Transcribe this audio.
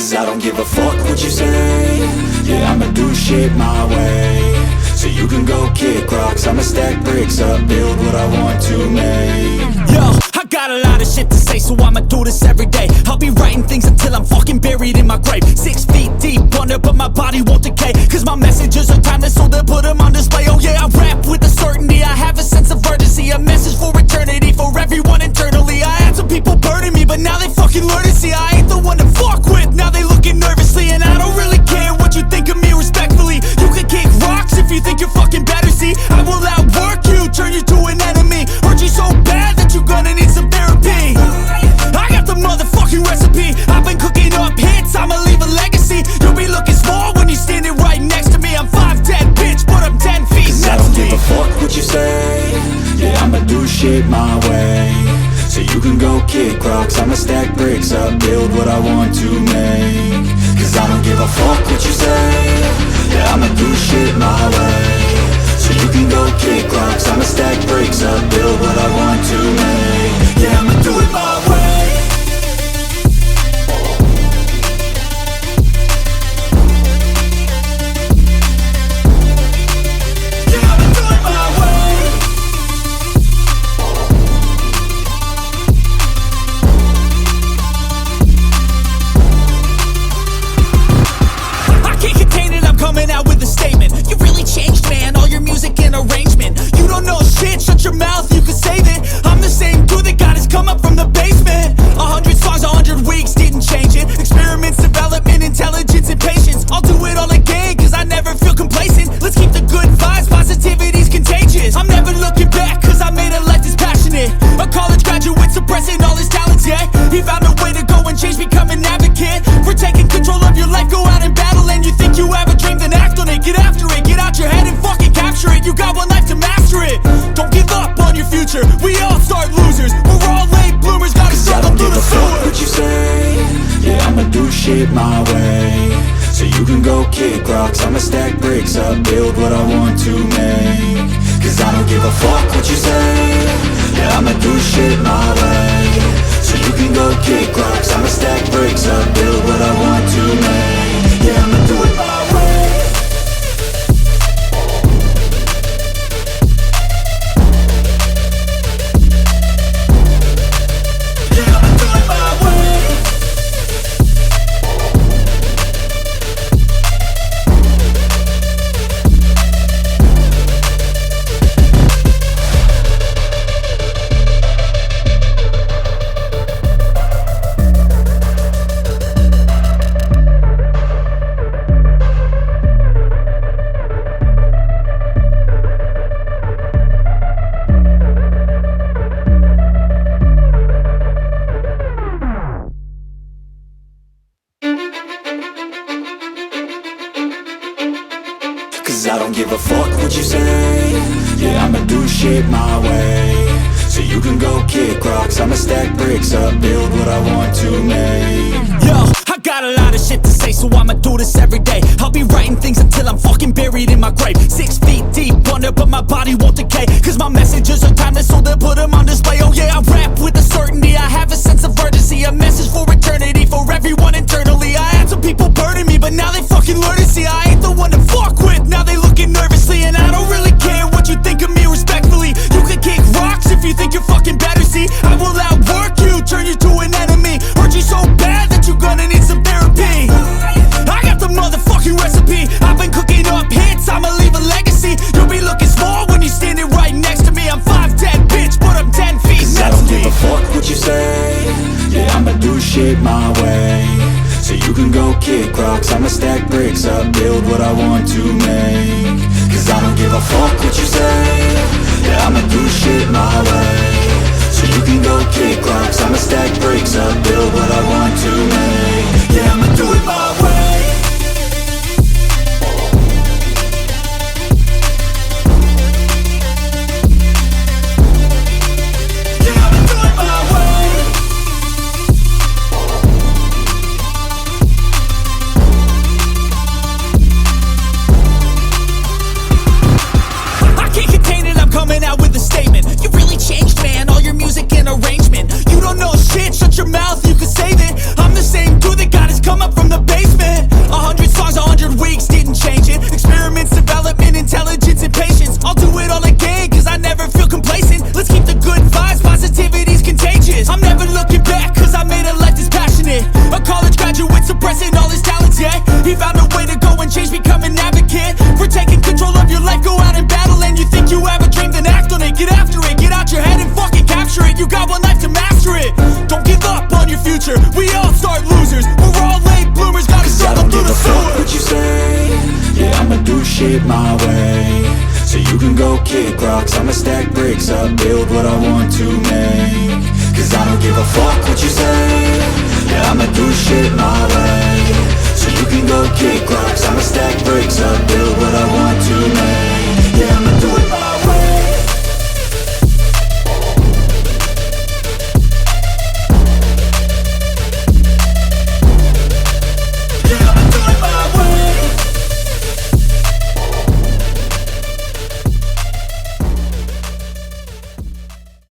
Cause I don't give a fuck what you say. Yeah, I'ma do shit my way. So you can go kick rocks, I'ma stack bricks up, build what I want to make. Yo, I got a lot of shit to say, so I'ma do this every day. I'll be writing things until I'm fucking buried in my grave. 6 feet deep under, but my body won't decay. Cause my messages are timeless, so they'll put them on display. Oh yeah, I rap with a certainty, I have a sense of urgency. A message for eternity, for everyone internally. I had some people burning me, but now they fucking learn to see I ain't the one to fuck with, now they looking nervously. And I don't really care what you think of me, respectfully. You can kick rocks if you think you're fucking better, see. I will outwork you, turn you to an enemy. Hurt you so bad that you're gonna need some therapy. I got the motherfucking recipe, I've been cooking up hits, I'ma leave a legacy. You'll be looking small when you're standing right next to me. I'm 5'10", bitch, but I'm 10 feet Cause next I don't to me. give a fuck what you say. Yeah, I'ma do shit my way. So you can go kick rocks, I'ma stack bricks up, build what I want to make. Cause I don't give a fuck what you say. Yeah, I'ma do shit my way. So you can go kick rocks, I'ma stack bricks up, build what I want to make. Yeah, I'ma do it my way. Coming out with a statement. You really changed, man, all your music and arrangement. You don't know shit, shut your mouth, you can save it. I'm the same dude that got his come up from the basement. 100 songs, 100 weeks, didn't change it. Experiments, development, intelligence, and patience. I'll do it all again, cause I never feel complacent. Let's keep the good vibes, positivity's contagious. I'm never looking back, cause I made a life that's passionate. A college graduate suppressing all his talents, yeah. He found a way to go and change, become an advocate. For taking control of your life, go out and battle. And you think you have a dream, then act on it. Get after it, get out your head and fucking capture it. You got one life to master it. Don't give up on your future, we all start losers. We're all late bloomers, gotta struggle through the sewer. What you say? Yeah, I'ma do shit my way. So you can go kick rocks, I'ma stack bricks up, build what I want to make. Cause I don't give a fuck what you say. Yeah, I'ma do shit my way. So you can go kick rocks, I'ma stack bricks up, build what I want to make. Yeah, I'ma do it my way. Cause I don't give a fuck what you say. Yeah, I'ma do shit my way. So you can go kick rocks, I'ma stack bricks up, build what I want to make. Yo, I got a lot of shit to say, so I'ma do this every day. I'll be writing things until I'm fucking buried in my grave. 6 feet deep under, but my body won't decay. Cause my messages are timeless, so they'll put them on display. Oh yeah, I rap with a certainty, I have a sense of urgency. A message for eternity, for everyone internally. I had some people burning me, but now they fucking learn to see I ain't the one to fuck with, now they looking nervously. And I don't really care what you think of me, respectfully. You can kick rocks if you think you're fucking better, see. I will outwork you, turn you to an enemy. Hurt you so bad that you're gonna need some therapy. I got the motherfucking recipe, I've been cooking up hits, I'ma leave a legacy. You'll be looking small when you're standing right next to me. I'm 5'10", bitch, but I'm 10 feet Cause next to me. I don't give a fuck what you say. Yeah, I'ma do shit my way. So you can go kick rocks, I'ma stack bricks up, build what I want to make. Cause I don't give a fuck what you say. Yeah, I'ma do shit my way. So you can go kick rocks, I'ma stack bricks up, build what I want to make. Yeah, I'ma do it my way. Coming out with a statement. You really changed, man, all your music and arrangement. it. Don't give up on your future, we all start losers. We're all late bloomers, gotta Cause I struggle don't through give the a fuck sewer. what you say. Yeah, I'ma do shit my way. So you can go kick rocks, I'ma stack bricks up, build what I want to make.